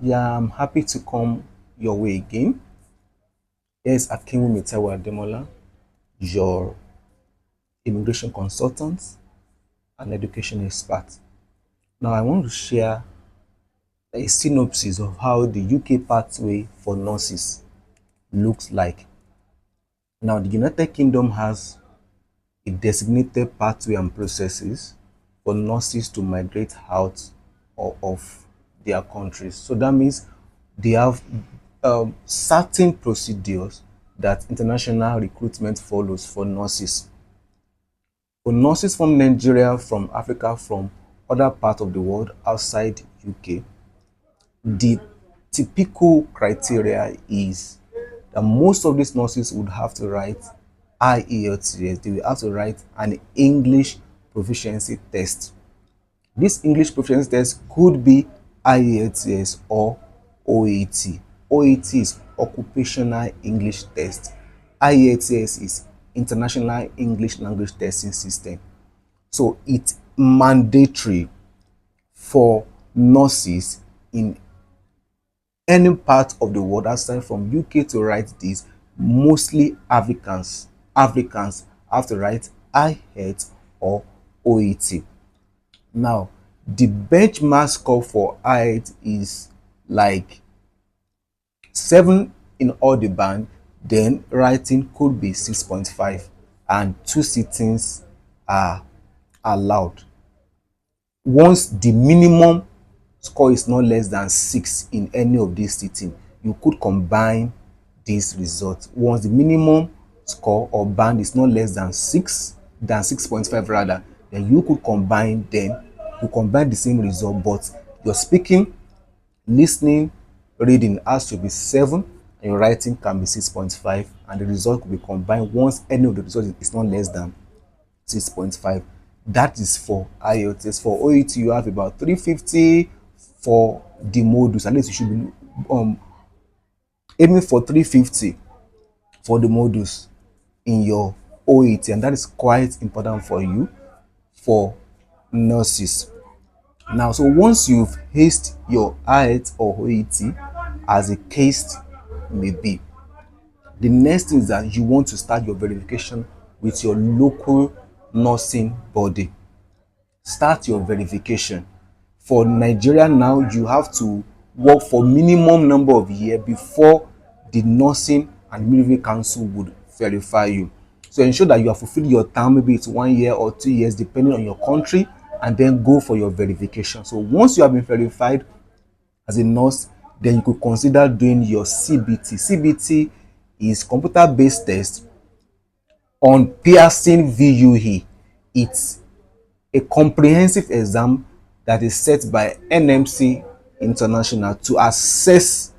Yeah, I'm happy to come your way again. Here's Akinwumi Tewa Demola, your immigration consultant and education expert. Now, I want to share a synopsis of how the UK pathway for nurses looks like. Now, the United Kingdom has a designated pathway and processes for nurses to migrate out or of their countries. So that means they have certain procedures that international recruitment follows for nurses. For nurses from Nigeria, from Africa, from other parts of the world outside UK, the typical criteria is that most of these nurses would have to write IELTS. They will have to write an English proficiency test. This English proficiency test could be IELTS or OET. OET is Occupational English Test. IELTS is International English Language Testing System. So it's mandatory for nurses in any part of the world outside from UK to write this. Mostly Africans have to write IELTS or OET. Now, the benchmark score for IELTS is like 7 in all the band, then writing could be 6.5, and 2 sittings are allowed. Once the minimum score is not less than 6 in any of these sitting, you could combine these results. Once the minimum score or band is not less than 6.5 rather, then you could combine them. You combine the same result, but your speaking, listening, reading has to be 7, and your writing can be 6.5, and the result could be combined once any of the results is not less than 6.5. That is for IELTS. For OET, you have about 350 for the modules. At least you should be aiming for 350 for the modules in your OET, and that is quite important for you for nurses. Now, so once you've aced your IELTS or OET, as a case may be, the next thing is that you want to start your verification with your local nursing body. Start your verification. For Nigeria now, you have to work for minimum number of years before the nursing and midwifery council would verify you. So ensure that you have fulfilled your term, maybe it's 1 year or 2 years depending on your country, and then go for your verification. So once you have been verified as a nurse, then you could consider doing your CBT. CBT is computer based test on Pearson VUE. It's a comprehensive exam that is set by NMC International to assess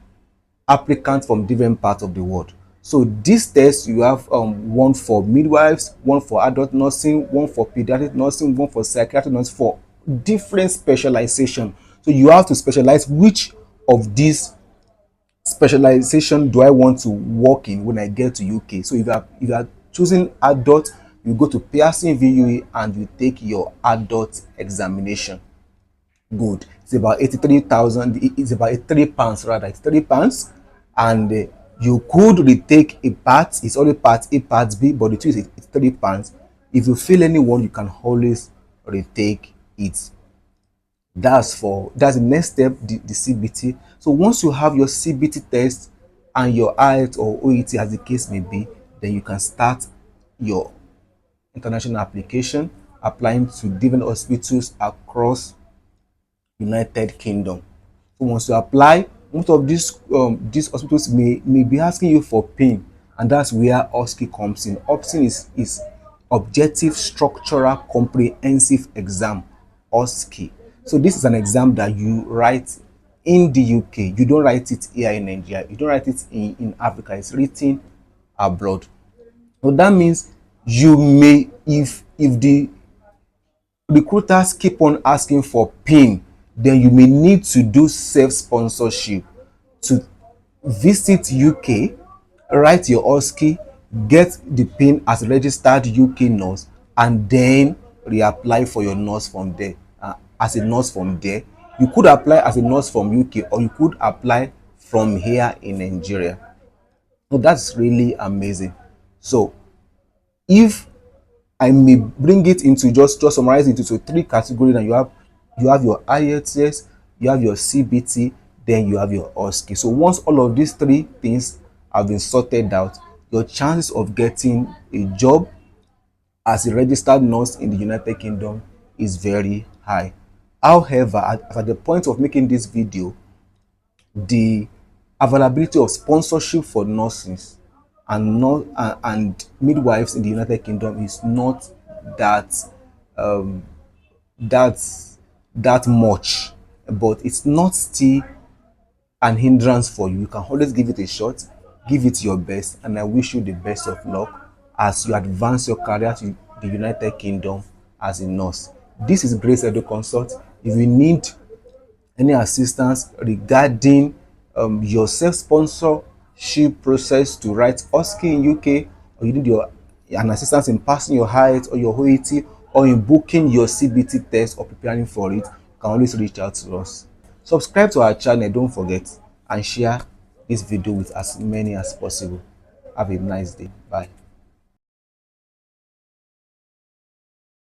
applicants from different parts of the world. So this test, you have one for midwives, one for adult nursing, one for pediatric nursing, one for psychiatric nursing, for different specialization. So you have to specialize which of these specialization do I want to work in when I get to UK. So if you are choosing adult, you go to Pearson VUE and you take your adult examination. Good. It's about 83,000. It's about £3 rather. It's £3, and you could retake a part. It's only part A, part B, but the two is it's £3. If you fail any one, you can always retake it. That's the next step, the CBT. So once you have your CBT test and your IELTS or OET as the case may be, then you can start your international application, applying to different hospitals across United Kingdom. So once you apply, most of these hospitals may be asking you for PIN, and that's where OSCE comes in. OSCE is Objective Structural Comprehensive Exam, OSCE. So this is an exam that you write in the UK. You don't write it here in Nigeria. You don't write it in Africa. It's written abroad. So that means you may, if the recruiters keep on asking for PIN, then you may need to do self-sponsorship to visit UK, write your OSCE, get the PIN as a registered UK nurse, and then reapply for your nurse from there. As a nurse from there, You could apply as a nurse from UK, or you could apply from here in Nigeria. So that's really amazing. So if I may bring it into just summarize it into three categories, and you have your IELTS, you have your CBT, then you have your OSCE. So once all of these three things have been sorted out, your chances of getting a job as a registered nurse in the United Kingdom is very high. However, at the point of making this video, the availability of sponsorship for nurses and not and midwives in the United Kingdom is not that um, that that much, but it's not still an hindrance for you. You can always give it a shot, give it your best, and I wish you the best of luck as you advance your career to the United Kingdom as a nurse. This is Grace Edu Consult. If you need any assistance regarding your self-sponsorship process to write OSCE in UK, or you need an assistance in passing your height or your OET, or in booking your CBT test or preparing for it, you can always reach out to us. Subscribe to our channel, don't forget, and share this video with as many as possible. Have a nice day. Bye.